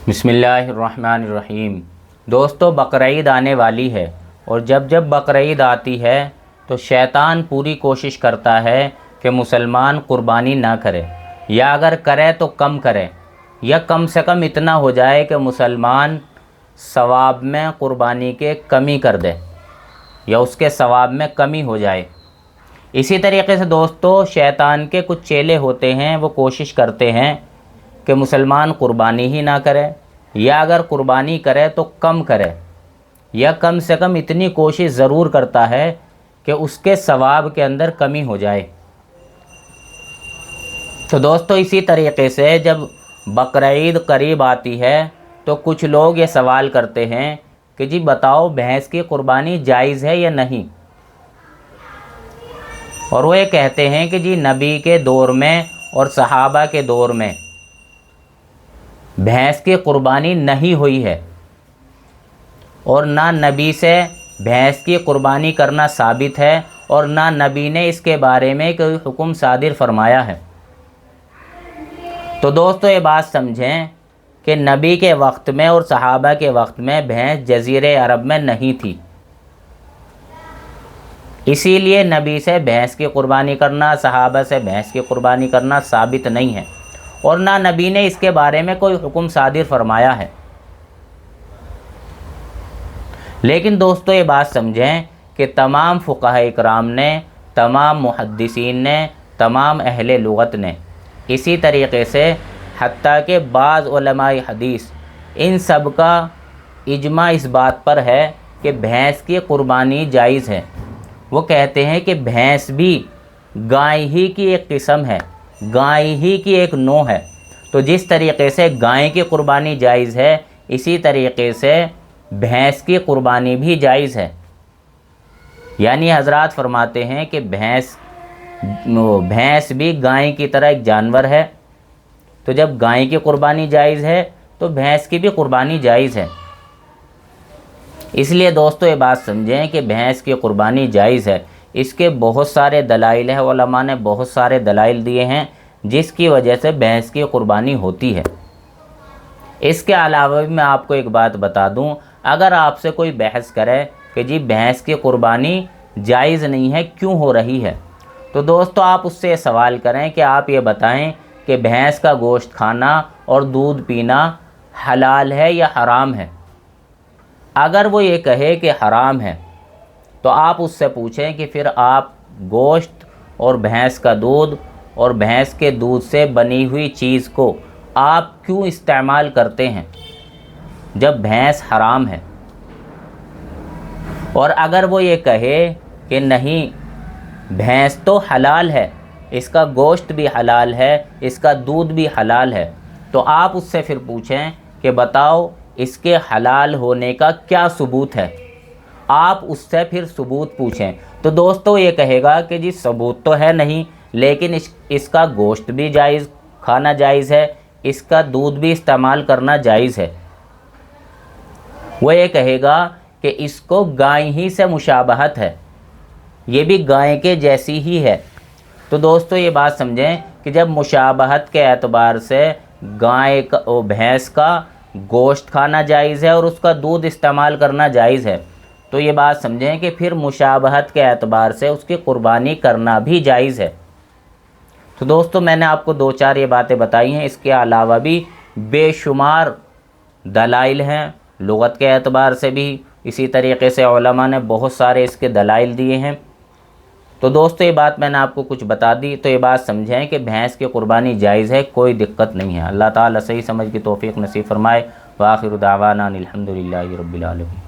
बिस्मिल्लाहिर्रहमानिर्रहीम। दोस्तों, बकरीद आने वाली है और जब जब बकरीद आती है तो शैतान पूरी कोशिश करता है कि मुसलमान कुर्बानी ना करे, या अगर करे तो कम करे, या कम से कम इतना हो जाए कि मुसलमान सवाब में कुर्बानी के कमी कर दे या उसके सवाब में कमी हो जाए। इसी तरीके से दोस्तों, शैतान के कुछ चेले होते हैं, वो कोशिश करते हैं कि मुसलमान कुर्बानी ही ना करे, या अगर कुर्बानी करे तो कम करे, या कम से कम इतनी कोशिश ज़रूर करता है कि उसके सवाब के अंदर कमी हो जाए। तो दोस्तों, इसी तरीके से जब बकरीद करीब आती है तो कुछ लोग ये सवाल करते हैं कि जी बताओ, भैंस की कुर्बानी जायज़ है या नहीं। और वो ये कहते हैं कि जी नबी के दौर में और सहाबा के दौर में भैंस की कुर्बानी नहीं हुई है, और ना नबी से भैंस की कुर्बानी करना साबित है, और ना नबी ने इसके बारे में कोई हुक्म सादिर फरमाया है। तो दोस्तों, ये बात समझें कि नबी के वक्त में और सहाबा के वक्त में भैंस जज़ीरे अरब में नहीं थी, इसीलिए नबी से भैंस की कुर्बानी करना, सहाबा से भैंस की कुर्बानी करना साबित नहीं है, और ना नबी ने इसके बारे में कोई हुक्म सादिर फरमाया है। लेकिन दोस्तों, ये बात समझें कि तमाम फुक़हा इकराम ने, तमाम मुहद्दिसीन ने, तमाम अहले लुगत ने, इसी तरीके से हत्ता के बाज़ उलमाए हदीस, इन सब का इजमा इस बात पर है कि भैंस की कुर्बानी जायज़ है। वो कहते हैं कि भैंस भी गाय ही की एक किस्म है, गाय ही की एक नौ है। तो जिस तरीके से गाय की कुर्बानी जायज़ है, इसी तरीके से भैंस की कुर्बानी भी जायज़ है। यानी हज़रात फरमाते हैं कि भैंस भी गाय की तरह एक जानवर है। तो जब गाय की कुर्बानी जायज़ है तो भैंस की भी कुर्बानी जायज़ है। इसलिए दोस्तों, ये बात समझें कि भैंस की कुर्बानी जायज़ है। इसके बहुत सारे दलाइल हैं, उलमा ने बहुत सारे दलाइल दिए हैं जिसकी वजह से भैंस की कुर्बानी होती है। इसके अलावा भी मैं आपको एक बात बता दूं, अगर आपसे कोई बहस करे कि जी भैंस की कुर्बानी जायज़ नहीं है, क्यों हो रही है, तो दोस्तों आप उससे सवाल करें कि आप ये बताएं कि भैंस का गोश्त खाना और दूध पीना हलाल है या हराम है। अगर वो ये कहे कि हराम है तो आप उससे पूछें कि फिर आप गोश्त और भैंस का दूध और भैंस के दूध से बनी हुई चीज़ को आप क्यों इस्तेमाल करते हैं जब भैंस हराम है। और अगर वो ये कहे कि नहीं, भैंस तो हलाल है, इसका गोश्त भी हलाल है, इसका दूध भी हलाल है, तो आप उससे फिर पूछें कि बताओ इसके हलाल होने का क्या सबूत है। आप उससे फिर सबूत पूछें तो दोस्तों ये कहेगा कि जी सबूत तो है नहीं, लेकिन इसका गोश्त भी जायज़ खाना जायज़ है, इसका दूध भी इस्तेमाल करना जायज़ है। वो ये कहेगा कि इसको गाय ही से मुशाबहत है, ये भी गाय के जैसी ही है। तो दोस्तों, ये बात समझें कि जब मुशाबहत के एतबार से गाय का और भैंस का गोश्त खाना जायज़ है और उसका दूध इस्तेमाल करना जायज़ है, तो ये बात समझें कि फिर मुशाबहत के एतबार से उसकी कुर्बानी करना भी जायज़ है। तो दोस्तों, मैंने आपको दो चार ये बातें बताई हैं। इसके अलावा भी बेशुमार दलाइल हैं लुगत के एतबार से भी, इसी तरीके से उलमा ने बहुत सारे इसके दलाइल दिए हैं। तो दोस्तों, ये बात मैंने आपको कुछ बता दी, तो ये बात समझें कि भैंस की कुर्बानी जायज़ है, कोई दिक्कत नहीं है। अल्लाह ताला सही समझ की तौफीक नसीब फरमाए। व आखिर दावाना अनिल हम्दुलिल्लाहि रब्बिल आलमीन।